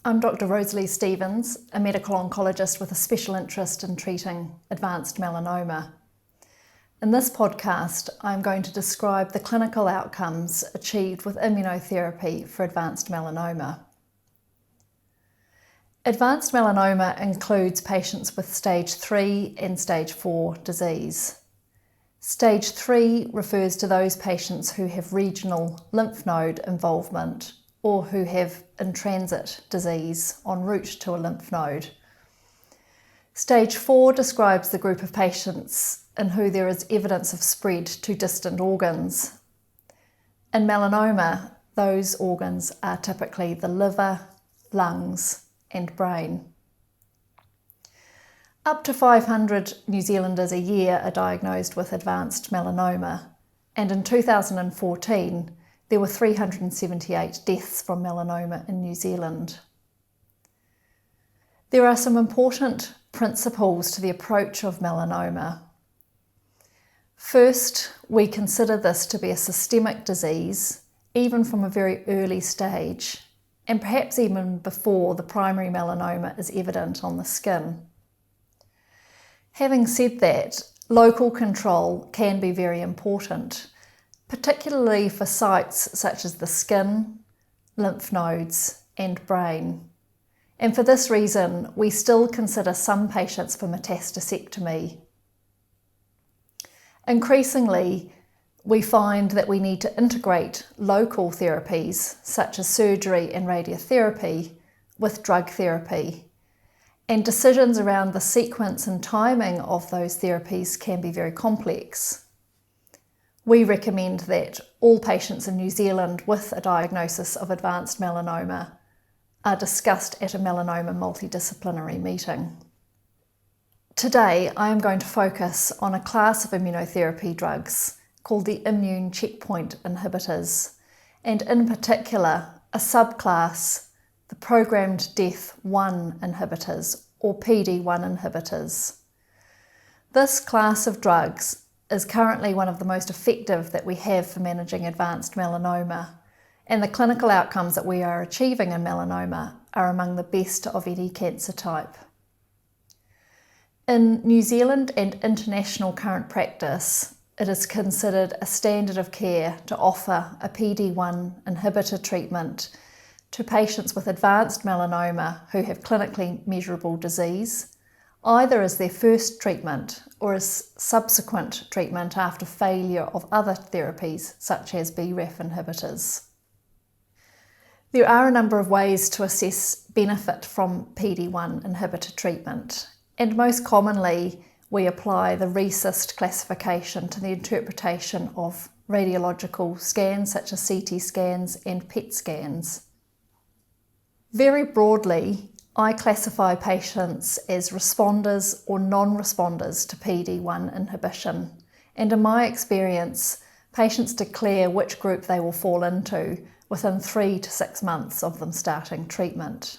I'm Dr. Rosalie Stevens, a medical oncologist with a special interest in treating advanced melanoma. In this podcast, I'm going to describe the clinical outcomes achieved with immunotherapy for advanced melanoma. Advanced melanoma includes patients with stage 3 and stage 4 disease. Stage 3 refers to those patients who have regional lymph node involvement or who have in-transit disease en route to a lymph node. Stage 4 describes the group of patients in who there is evidence of spread to distant organs. In melanoma, those organs are typically the liver, lungs, and brain. Up to 500 New Zealanders a year are diagnosed with advanced melanoma, and in 2014, there were 378 deaths from melanoma in New Zealand. There are some important principles to the approach of melanoma. First, we consider this to be a systemic disease, even from a very early stage, and perhaps even before the primary melanoma is evident on the skin. Having said that, local control can be very important, particularly for sites such as the skin, lymph nodes, and brain. And for this reason, we still consider some patients for metastasectomy. Increasingly, we find that we need to integrate local therapies, such as surgery and radiotherapy, with drug therapy. And decisions around the sequence and timing of those therapies can be very complex. We recommend that all patients in New Zealand with a diagnosis of advanced melanoma are discussed at a melanoma multidisciplinary meeting. Today, I am going to focus on a class of immunotherapy drugs called the immune checkpoint inhibitors, and in particular, a subclass, the programmed death 1 inhibitors, or PD-1 inhibitors. This class of drugs is currently one of the most effective that we have for managing advanced melanoma, and the clinical outcomes that we are achieving in melanoma are among the best of any cancer type. In New Zealand and international current practice, it is considered a standard of care to offer a PD-1 inhibitor treatment to patients with advanced melanoma who have clinically measurable disease, either as their first treatment or as subsequent treatment after failure of other therapies such as BRAF inhibitors. There are a number of ways to assess benefit from PD-1 inhibitor treatment, and most commonly we apply the RECIST classification to the interpretation of radiological scans such as CT scans and PET scans. Very broadly, I classify patients as responders or non-responders to PD-1 inhibition, and in my experience, patients declare which group they will fall into within 3 to 6 months of them starting treatment.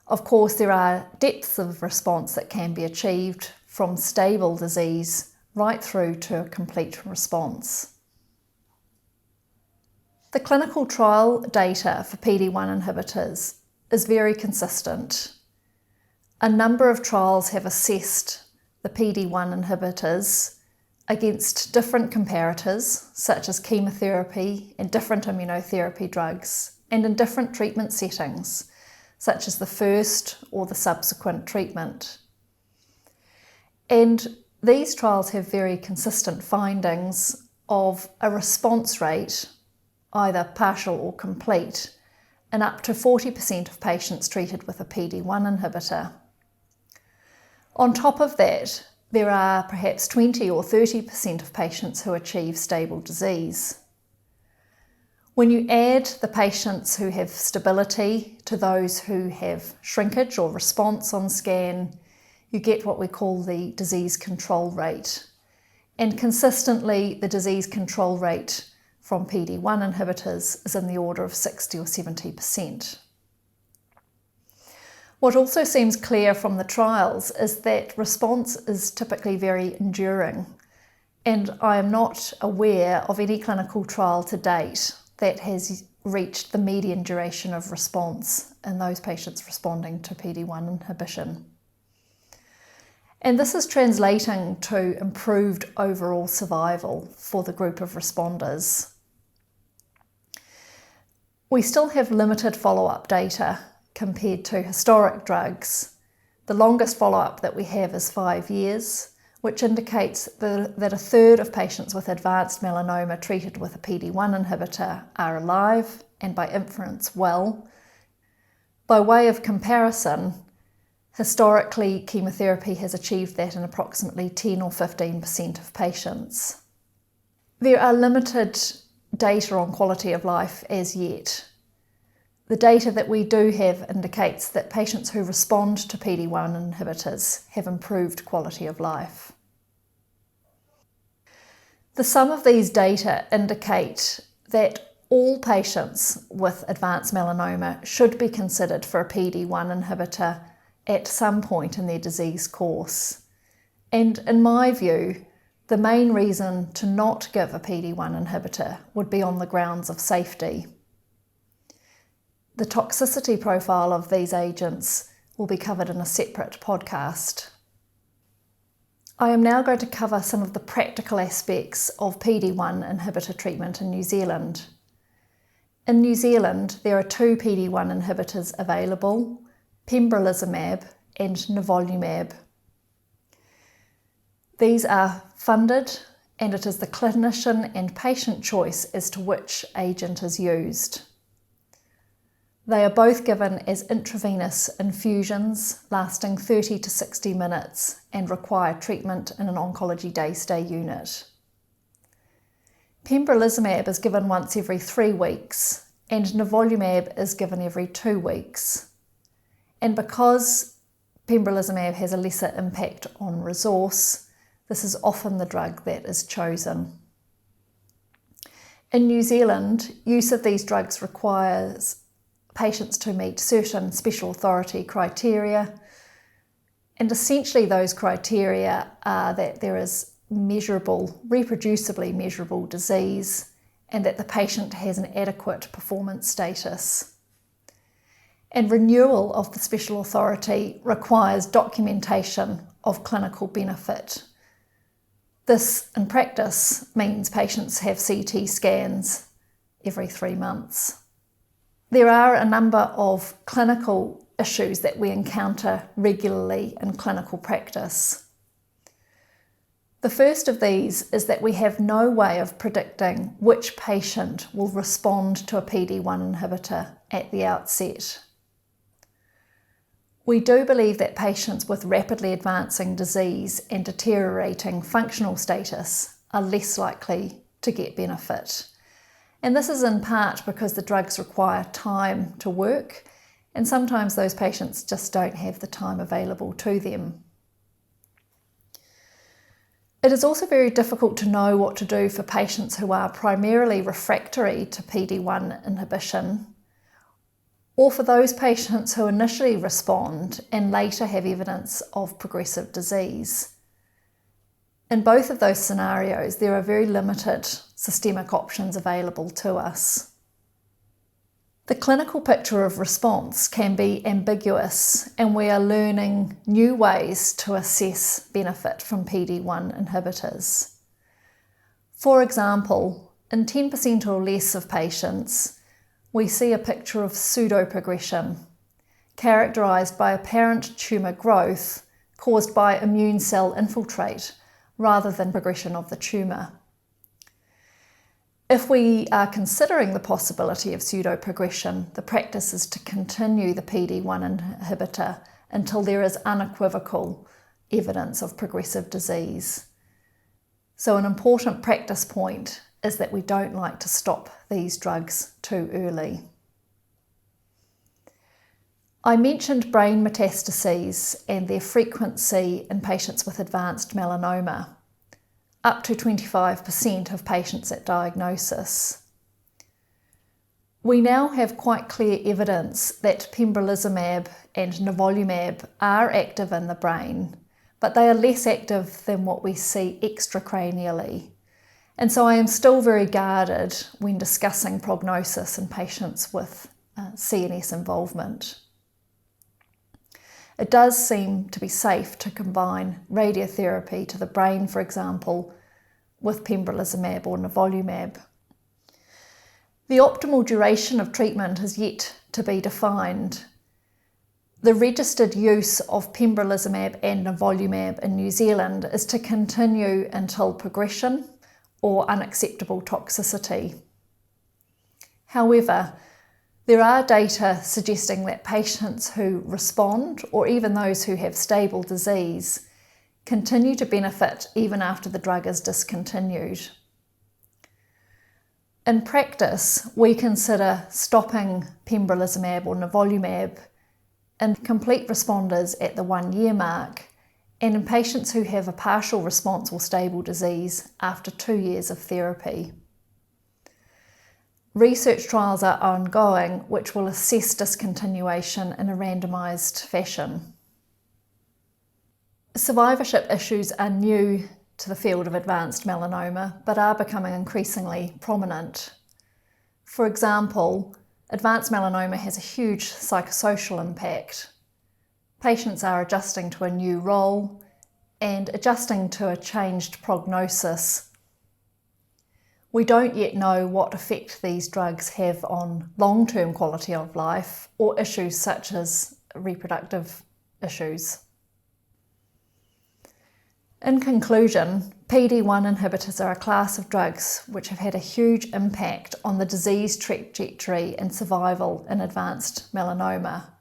Of course, there are depths of response that can be achieved from stable disease right through to a complete response. The clinical trial data for PD-1 inhibitors is very consistent. A number of trials have assessed the PD-1 inhibitors against different comparators, such as chemotherapy and different immunotherapy drugs, and in different treatment settings, such as the first or the subsequent treatment. And these trials have very consistent findings of a response rate, either partial or complete, in up to 40% of patients treated with a PD-1 inhibitor. On top of that, there are perhaps 20 or 30% of patients who achieve stable disease. When you add the patients who have stability to those who have shrinkage or response on scan, you get what we call the disease control rate. And consistently, the disease control rate from PD-1 inhibitors is in the order of 60 or 70%. What also seems clear from the trials is that response is typically very enduring, and I am not aware of any clinical trial to date that has reached the median duration of response in those patients responding to PD-1 inhibition. And this is translating to improved overall survival for the group of responders. We still have limited follow-up data compared to historic drugs. The longest follow-up that we have is 5 years, which indicates that a third of patients with advanced melanoma treated with a PD-1 inhibitor are alive and by inference well. By way of comparison, historically chemotherapy has achieved that in approximately 10 or 15% of patients. There are limited data on quality of life as yet. The data that we do have indicates that patients who respond to PD-1 inhibitors have improved quality of life. The sum of these data indicate that all patients with advanced melanoma should be considered for a PD-1 inhibitor at some point in their disease course. And in my view, the main reason to not give a PD-1 inhibitor would be on the grounds of safety. The toxicity profile of these agents will be covered in a separate podcast. I am now going to cover some of the practical aspects of PD-1 inhibitor treatment in New Zealand. In New Zealand, there are 2 PD-1 inhibitors available, pembrolizumab and nivolumab. These are funded, and it is the clinician and patient choice as to which agent is used. They are both given as intravenous infusions lasting 30 to 60 minutes and require treatment in an oncology day stay unit. Pembrolizumab is given once every 3 weeks and nivolumab is given every 2 weeks. And because pembrolizumab has a lesser impact on resource, this is often the drug that is chosen. In New Zealand, use of these drugs requires patients to meet certain special authority criteria, and essentially those criteria are that there is reproducibly measurable disease and that the patient has an adequate performance status. And renewal of the special authority requires documentation of clinical benefit. This, in practice, means patients have CT scans every 3 months. There are a number of clinical issues that we encounter regularly in clinical practice. The first of these is that we have no way of predicting which patient will respond to a PD-1 inhibitor at the outset. We do believe that patients with rapidly advancing disease and deteriorating functional status are less likely to get benefit. And this is in part because the drugs require time to work, and sometimes those patients just don't have the time available to them. It is also very difficult to know what to do for patients who are primarily refractory to PD-1 inhibition, or for those patients who initially respond and later have evidence of progressive disease. In both of those scenarios, there are very limited systemic options available to us. The clinical picture of response can be ambiguous, and we are learning new ways to assess benefit from PD-1 inhibitors. For example, in 10% or less of patients, we see a picture of pseudoprogression, characterised by apparent tumour growth caused by immune cell infiltrate, rather than progression of the tumour. If we are considering the possibility of pseudoprogression, the practice is to continue the PD-1 inhibitor until there is unequivocal evidence of progressive disease. So an important practice point is that we don't like to stop these drugs too early. I mentioned brain metastases and their frequency in patients with advanced melanoma, up to 25% of patients at diagnosis. We now have quite clear evidence that pembrolizumab and nivolumab are active in the brain, but they are less active than what we see extracranially. And so I am still very guarded when discussing prognosis in patients with CNS involvement. It does seem to be safe to combine radiotherapy to the brain, for example, with pembrolizumab or nivolumab. The optimal duration of treatment is yet to be defined. The registered use of pembrolizumab and nivolumab in New Zealand is to continue until progression or unacceptable toxicity. However, there are data suggesting that patients who respond, or even those who have stable disease, continue to benefit even after the drug is discontinued. In practice, we consider stopping pembrolizumab or nivolumab in complete responders at the 1 year mark, and in patients who have a partial response or stable disease after 2 years of therapy. Research trials are ongoing which will assess discontinuation in a randomised fashion. Survivorship issues are new to the field of advanced melanoma, but are becoming increasingly prominent. For example, advanced melanoma has a huge psychosocial impact. Patients are adjusting to a new role and adjusting to a changed prognosis. We don't yet know what effect these drugs have on long-term quality of life or issues such as reproductive issues. In conclusion, PD-1 inhibitors are a class of drugs which have had a huge impact on the disease trajectory and survival in advanced melanoma.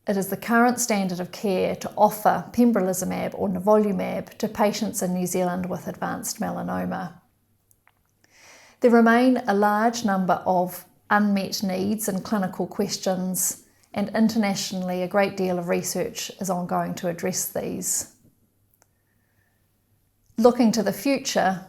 It is the current standard of care to offer pembrolizumab or nivolumab to patients in New Zealand with advanced melanoma. There remain a large number of unmet needs and clinical questions, and internationally a great deal of research is ongoing to address these. Looking to the future,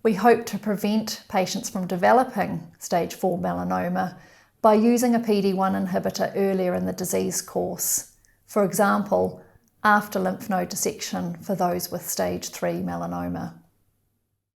we hope to prevent patients from developing stage 4 melanoma by using a PD-1 inhibitor earlier in the disease course, for example, after lymph node dissection for those with stage 3 melanoma.